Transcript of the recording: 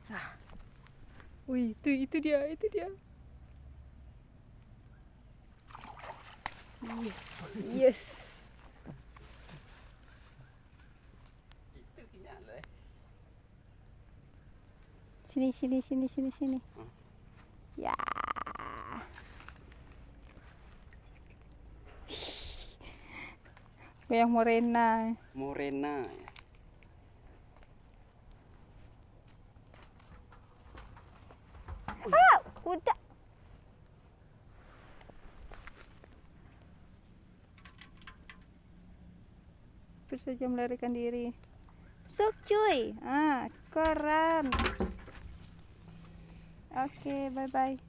Ah. Wih, itu dia, itu dia. Yes, yes. Sini, sini, sini, sini, sini. Ya. Yang morena. Morena. Ah, udah. Hampir saja melarikan diri. Sok cuy. Ah, koran. Oke, bye-bye.